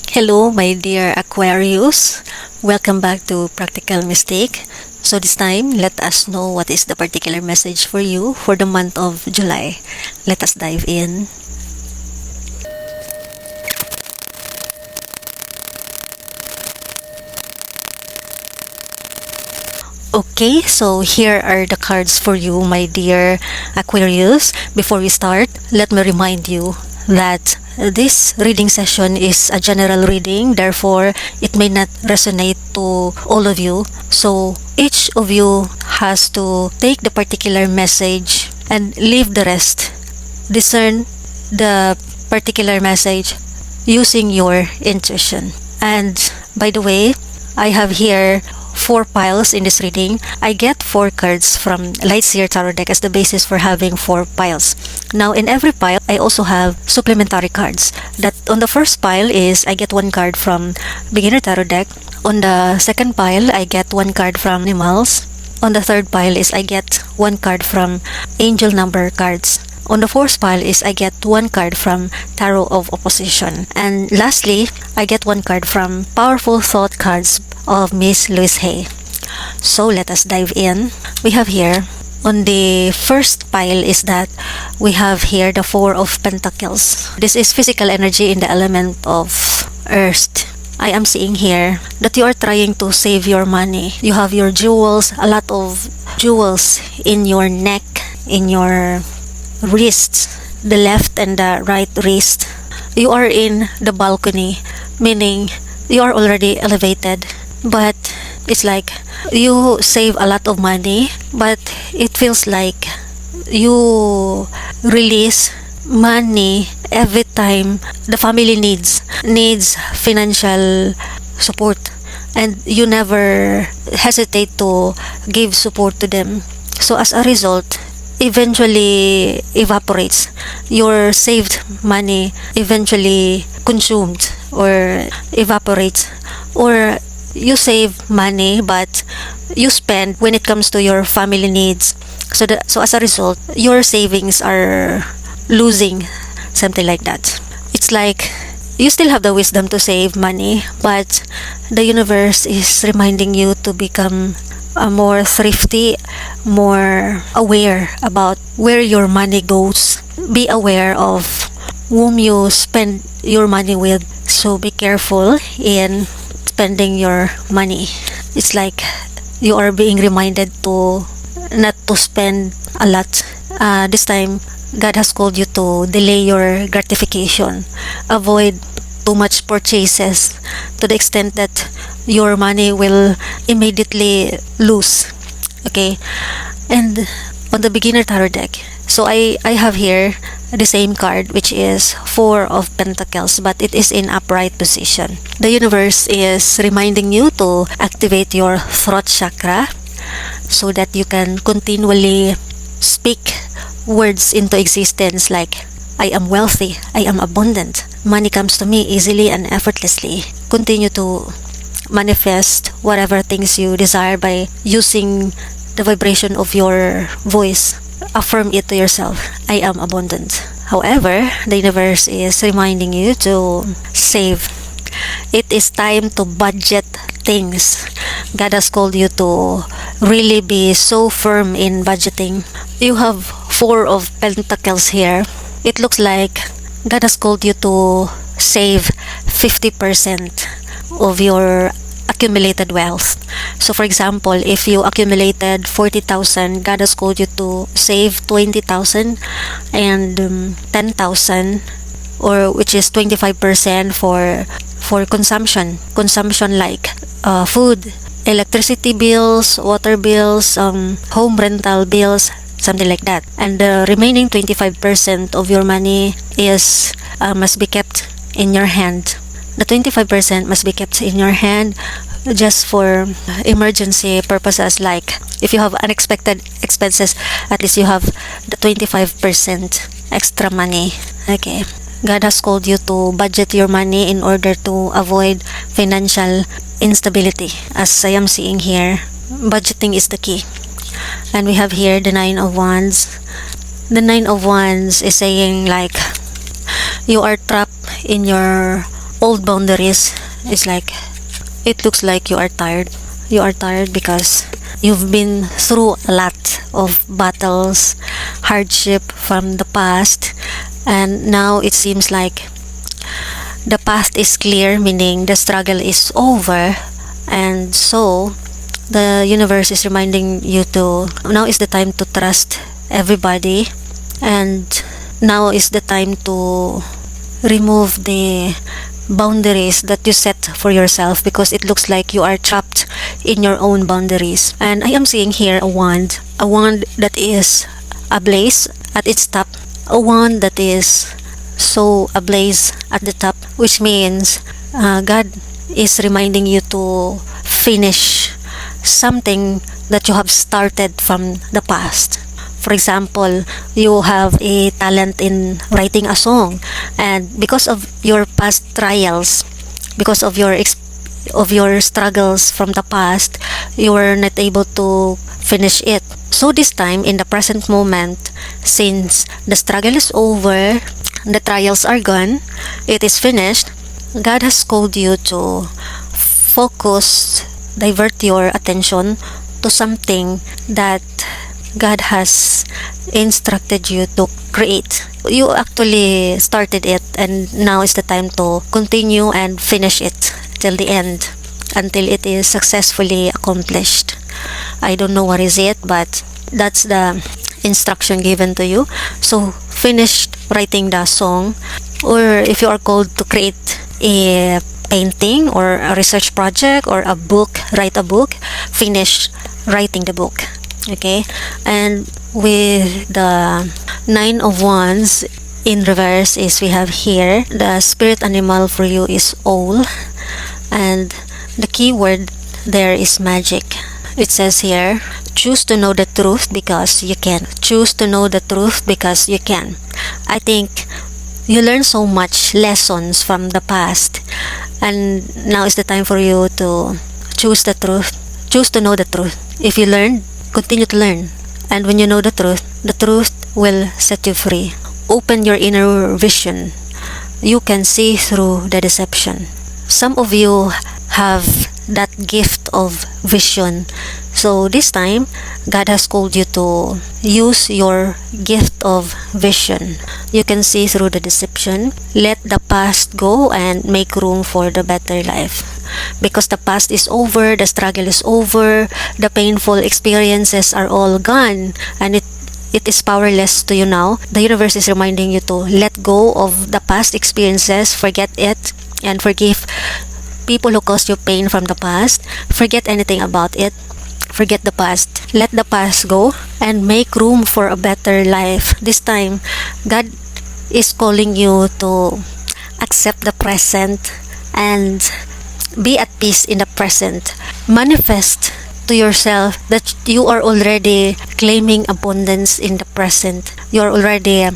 Hello, my dear Aquarius. Welcome back to Practical Mistake. So this time, let us know what is the particular message for you for the month of July. Let us dive in. Okay, so here are the cards for you, my dear Aquarius. Before we start, let me remind you that this reading session is a general reading, therefore it may not resonate to all of you. So each of you has to take the particular message and leave the rest. Discern the particular message using your intuition. And by the way, I have here 4 piles in this reading. I get 4 cards from Lightseer Tarot deck as the basis for having 4 piles. Now in every pile, I also have supplementary cards. That on the first pile is I get 1 card from Beginner Tarot deck. On the second pile, I get 1 card from Animals. On the third pile is I get 1 card from Angel Number cards. On the fourth pile is I get 1 card from Tarot of Opposition. And lastly, I get 1 card from Powerful Thought cards of Miss Louise Hay. So let us dive in. We have here, on the first pile is that we have here the 4 of Pentacles. This is physical energy in the element of Earth. I am seeing here that you are trying to save your money. You have your jewels, a lot of jewels in your neck, in your wrists, the left and the right wrist. You are in the balcony, meaning you are already elevated, but it's like you save a lot of money, but it feels like you release money every time the family needs financial support, and you never hesitate to give support to them. So as a result, eventually evaporates. Your saved money eventually consumed or evaporates, or you save money but you spend when it comes to your family needs. So as a result, your savings are losing, something like that. It's like you still have the wisdom to save money, but the universe is reminding you to become more thrifty, more aware about where your money goes. Be aware of whom you spend your money with. So be careful in spending your money. It's like you are being reminded to not to spend a lot. This time, God has called you to delay your gratification. Avoid too much purchases to the extent that your money will immediately lose. Okay, and on the Beginner Tarot deck, so I have here the same card, which is 4 of Pentacles, but it is in upright position. The universe is reminding you to activate your throat chakra so that you can continually speak words into existence like, I am wealthy, I am abundant, money comes to me easily and effortlessly. Continue to manifest whatever things you desire by using the vibration of your voice. Affirm it to yourself, I am abundant. However, the universe is reminding you to save. It is time to budget things. God has called you to really be so firm in budgeting. You have 4 of Pentacles here. It looks like God has called you to save 50% of your accumulated wealth. So for example, if you accumulated 40,000, God has called you to save 20,000 and 10,000, or which is 25% for consumption like food, electricity bills, water bills, home rental bills, something like that. And the remaining 25% of your money is must be kept in your hand. The 25% must be kept in your hand just for emergency purposes, like if you have unexpected expenses, at least you have the 25% extra money. Okay, God has called you to budget your money in order to avoid financial instability. As I am seeing here, budgeting is the key. And we have here the 9 of Wands. The 9 of Wands is saying like you are trapped in your old boundaries. It's like it looks like you are tired. You are tired because you've been through a lot of battles, hardship from the past, and now it seems like the past is clear, meaning the struggle is over. And so the universe is reminding you to now is the time to trust everybody, and now is the time to remove the boundaries that you set for yourself, because it looks like you are trapped in your own boundaries. And I am seeing here a wand that is ablaze at its top, a wand that is so ablaze at the top, which means God is reminding you to finish something that you have started from the past. For example, you have a talent in writing a song, and because of your past trials, because of your struggles from the past, you were not able to finish it. So this time, in the present moment, since the struggle is over, the trials are gone, it is finished, God has called you to focus, divert your attention to something that God has instructed you to create. You actually started it, and now is the time to continue and finish it till the end, until it is successfully accomplished. I don't know what is it, but that's the instruction given to you. So finish writing the song, or if you are called to create a painting or a research project or a book, write a book, finish writing the book. Okay, and with the Nine of Wands in reverse is we have here the spirit animal for you is owl, and the key word there is magic. It says here, choose to know the truth because you can. Choose to know the truth because you can. I think you learn so much lessons from the past, and now is the time for you to choose the truth. Choose to know the truth. If you learn, continue to learn. And when you know the truth will set you free. Open your inner vision. You can see through the deception. Some of you have that gift of vision. So this time, God has called you to use your gift of vision. You can see through the deception. Let the past go and make room for the better life. Because the past is over, the struggle is over, the painful experiences are all gone, and it is powerless to you now. The universe is reminding you to let go of the past experiences, forget it, and forgive people who caused you pain from the past. Forget anything about it. Forget the past. Let the past go and make room for a better life. This time, God is calling you to accept the present and be at peace in the present. Manifest to yourself that you are already claiming abundance in the present. You are already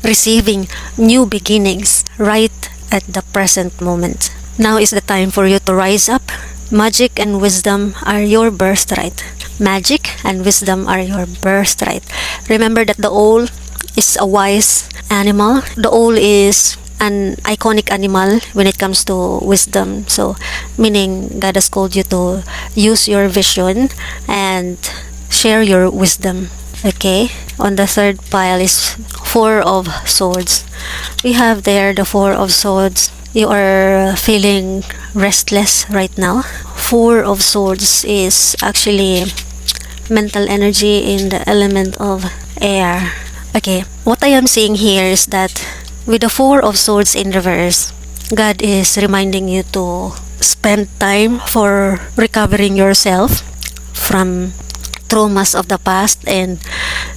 receiving new beginnings right at the present moment. Now is the time for you to rise up. Magic and wisdom are your birthright. Magic and wisdom are your birthright. Remember that the owl is a wise animal. The owl is an iconic animal when it comes to wisdom. So, meaning God has called you to use your vision and share your wisdom. Okay? On the third pile is Four of Swords. We have there the Four of Swords. You are feeling restless right now. Four of Swords is actually mental energy in the element of air. Okay, what I am seeing here is that with the Four of Swords in reverse, God is reminding you to spend time for recovering yourself from traumas of the past, and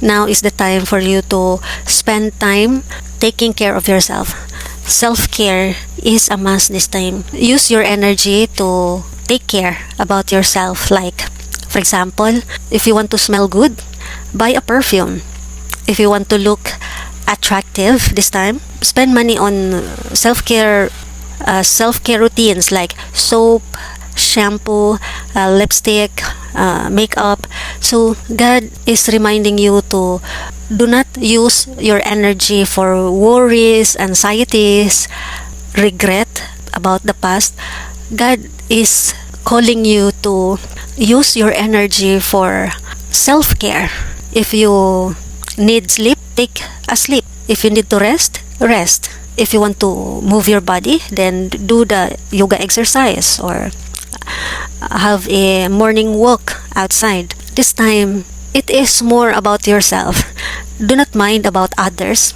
now is the time for you to spend time taking care of yourself. Self-care is a must this time. Use your energy to take care about yourself. Like, for example, if you want to smell good, buy a perfume. If you want to look attractive this time, spend money on self-care routines like soap, shampoo, lipstick, makeup. So God is reminding you to do not use your energy for worries, anxieties, regret about the past, God is calling you to use your energy for self-care. If you need sleep, take a sleep. If you need to rest, rest. If you want to move your body, then do the yoga exercise or have a morning walk outside. This time, it is more about yourself. Do not mind about others.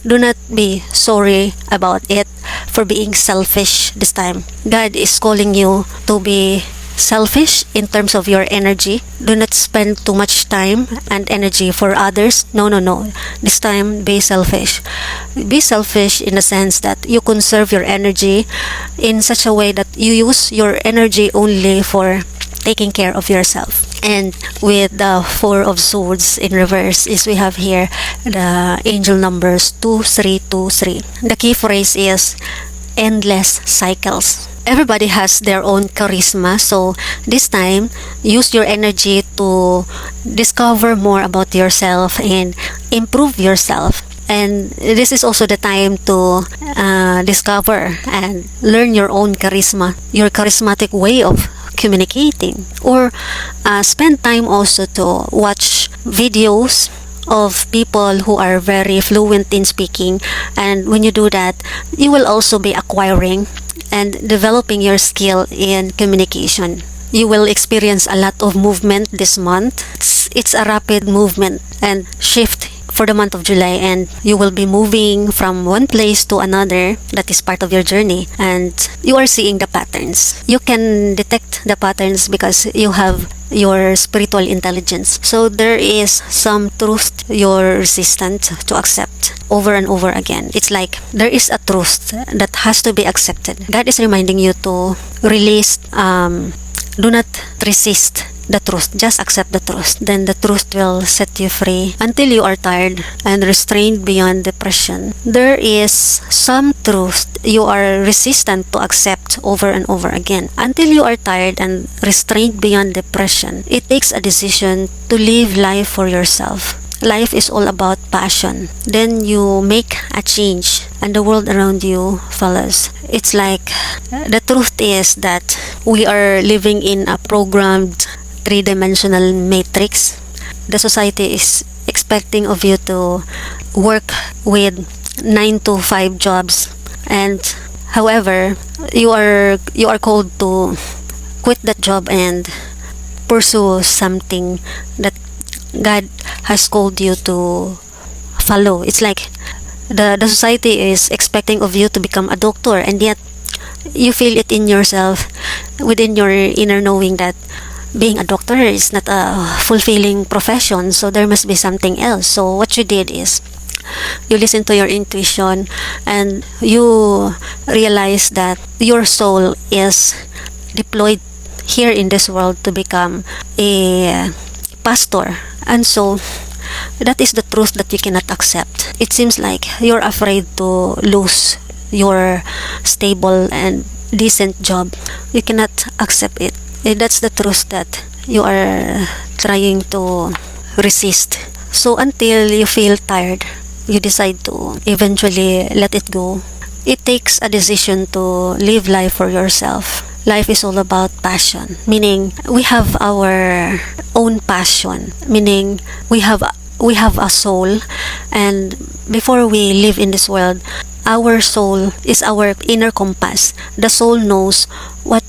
Do not be sorry about it for being selfish this time. God is calling you to be selfish in terms of your energy. Do not spend too much time and energy for others. No, no, no. This time, be selfish. Be selfish in the sense that you conserve your energy in such a way that you use your energy only for taking care of yourself. And with the Four of Swords in reverse is we have here the angel numbers 2323. The key phrase is endless cycles. Everybody has their own charisma, so this time use your energy to discover more about yourself and improve yourself. And this is also the time to discover and learn your own charisma, your charismatic way of communicating, or spend time also to watch videos of people who are very fluent in speaking. And when you do that, you will also be acquiring and developing your skill in communication. You will experience a lot of movement this month. It's a rapid movement and shift for the month of July, and you will be moving from one place to another. That is part of your journey, and you are seeing the patterns. You can detect the patterns because you have your spiritual intelligence. So there is some truth you're resistant to accept over and over again. It's like there is a truth that has to be accepted. God is reminding you to release, do not resist the truth, just accept the truth. Then the truth will set you free until you are tired and restrained beyond depression. There is some truth you are resistant to accept over and over again until you are tired and restrained beyond depression. It takes a decision to live life for yourself. Life is all about passion. Then you make a change and the world around you follows. It's like the truth is that we are living in a programmed three-dimensional matrix. The society is expecting of you to work with 9 to 5 jobs, and however you are called to quit that job and pursue something that God has called you to follow. It's like the society is expecting of you to become a doctor, and yet you feel it in yourself, within your inner knowing, that being a doctor is not a fulfilling profession, so there must be something else. So what you did is you listen to your intuition and you realize that your soul is deployed here in this world to become a pastor. And so that is the truth that you cannot accept. It seems like you're afraid to lose your stable and decent job. You cannot accept it. That's the truth that you are trying to resist. So until you feel tired, you decide to eventually let it go. It takes a decision to live life for yourself. Life is all about passion, meaning we have our own passion, meaning we have a soul, and before we live in this world, our soul is our inner compass. The soul knows what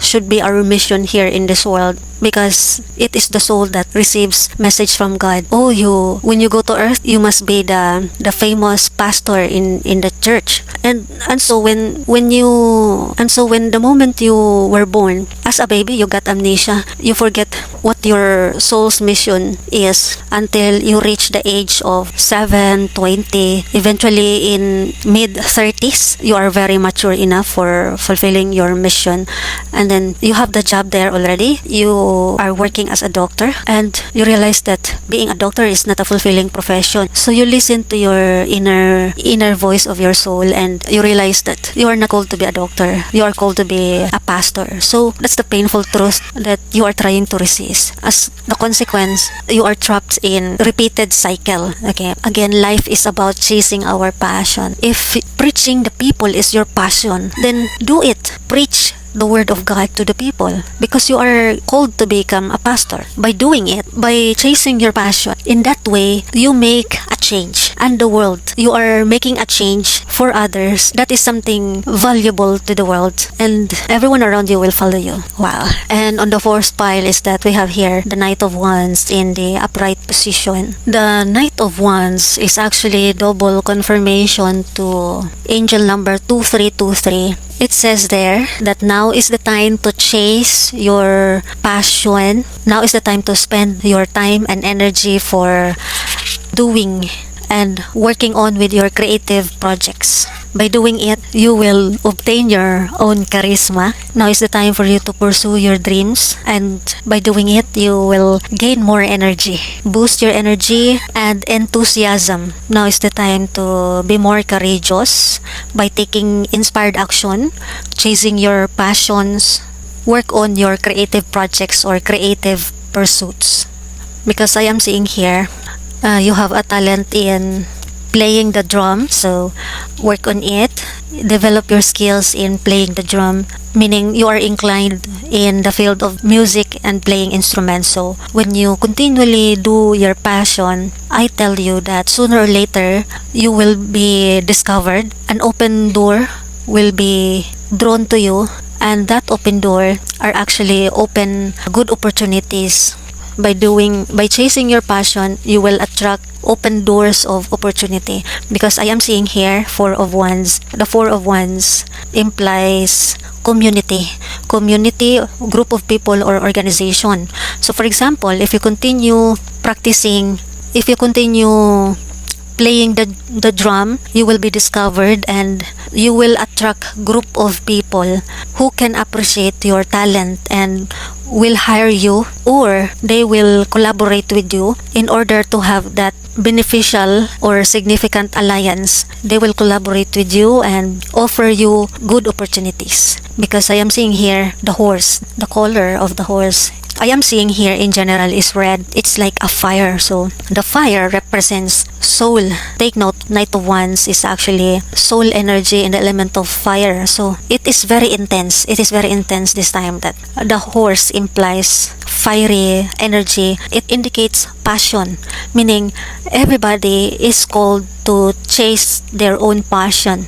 should be our mission here in this world, because it is the soul that receives message from God. Oh, when you go to earth, you must be the famous pastor in the church. And so when the moment you were born as a baby, you got amnesia. You forget what your soul's mission is until you reach the age of 7, 20. Eventually in mid-30s, you are very mature enough for fulfilling your mission. And then you have the job there already. You who are working as a doctor, and you realize that being a doctor is not a fulfilling profession. So you listen to your inner voice of your soul, and you realize that you are not called to be a doctor. You are called to be a pastor. So that's the painful truth that you are trying to resist. As the consequence, you are trapped in repeated cycle. Okay, again, life is about chasing our passion. If preaching the people is your passion, then do it. Preach the word of God to the people, because you are called to become a pastor. By doing it, by chasing your passion, in that way you make a change, and the world, you are making a change for others. That is something valuable to the world, and everyone around you will follow you. Wow. And on the fourth pile is that we have here the Knight of Wands in the upright position. The Knight of Wands is actually double confirmation to angel number 2323. It says there that now is the time to chase your passion. Now is the time to spend your time and energy for doing and working on with your creative projects. By doing it, you will obtain your own charisma. Now is the time for you to pursue your dreams, and by doing it, you will gain more energy, boost your energy and enthusiasm. Now is the time to be more courageous by taking inspired action, chasing your passions, work on your creative projects or creative pursuits. Because I am seeing here, you have a talent in playing the drum, so work on it. Develop your skills in playing the drum, meaning you are inclined in the field of music and playing instruments. So when you continually do your passion, I tell you that sooner or later you will be discovered. An open door will be drawn to you, and that open door are actually open good opportunities. By chasing your passion, you will attract open doors of opportunity. Because I am seeing here Four of Wands. The Four of Wands implies community, group of people or organization. So for example, if you continue practicing, if you continue playing the drum, you will be discovered, and you will attract group of people who can appreciate your talent and will hire you, or they will collaborate with you in order to have that beneficial or significant alliance. They will collaborate with you and offer you good opportunities. Because I am seeing here the horse, the color of the horse I am seeing here in general is red. It's like a fire. So the fire represents soul. Take note, Knight of Wands is actually soul energy in the element of fire. So it is very intense. It is very intense this time. That the horse implies fiery energy. It indicates passion, meaning everybody is called to chase their own passion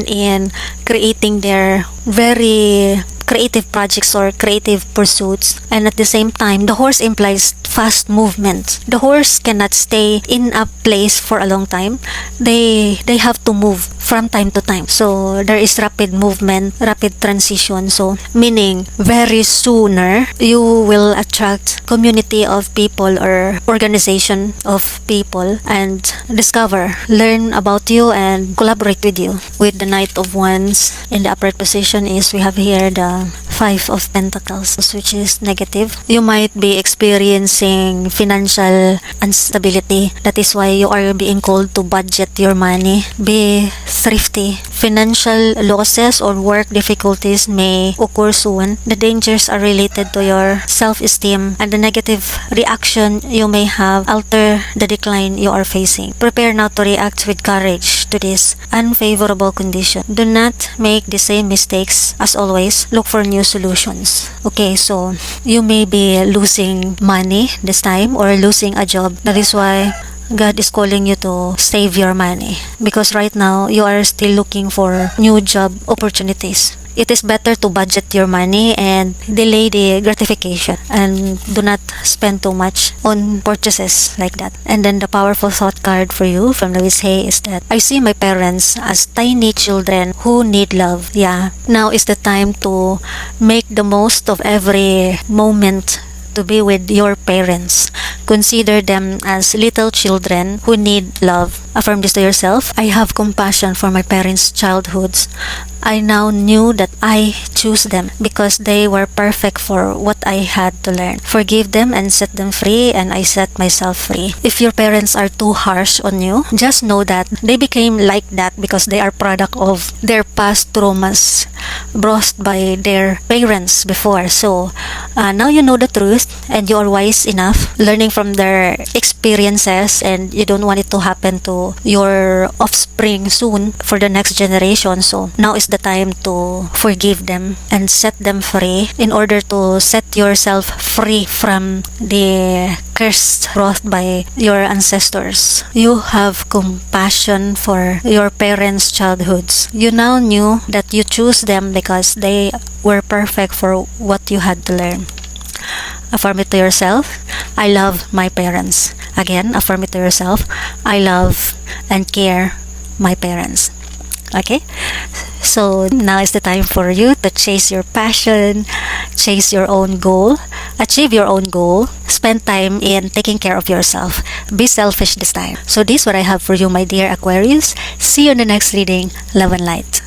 in creating their very creative projects or creative pursuits. And at the same time, the horse implies fast movement. The horse cannot stay in a place for a long time. They have to move from time to time. So there is rapid movement, rapid transition. So meaning very sooner you will attract community of people or organization of people and discover, learn about you and collaborate with you. With the Knight of Wands in the upright position is we have here the Five of Pentacles, which is negative. You might be experiencing financial instability. That is why you are being called to budget your money. Be thrifty. Financial losses or work difficulties may occur soon. The dangers are related to your self-esteem, and the negative reaction you may have alter the decline you are facing. Prepare now to react with courage to this unfavorable condition. Do not make the same mistakes as always. Look for new solutions. Okay, so you may be losing money this time or losing a job. That is why God is calling you to save your money, because right now you are still looking for new job opportunities. It is better to budget your money and delay the gratification, and do not spend too much on purchases like that. And then the powerful thought card for you from Louise Hay is that I see my parents as tiny children who need love. Yeah, now is the time to make the most of every moment to be with your parents. Consider them as little children who need love. Affirm this to yourself. I have compassion for my parents' childhoods. I now knew that I choose them because they were perfect for what I had to learn. Forgive them and set them free, and I set myself free. If your parents are too harsh on you, just know that they became like that because they are product of their past traumas brought by their parents before. So now you know the truth and you are wise enough, learning from their experiences, and you don't want it to happen to your offspring soon for the next generation. So now is the time to forgive them and set them free in order to set yourself free from the curse brought by your ancestors. You have compassion for your parents' childhoods. You now knew that you choose them because they were perfect for what you had to learn. Affirm it to yourself. I love my parents. Again, affirm it to yourself. I love and care my parents. Okay? So now is the time for you to chase your passion, chase your own goal, achieve your own goal, spend time in taking care of yourself. Be selfish this time. So this is what I have for you, my dear Aquarius. See you in the next reading. Love and light.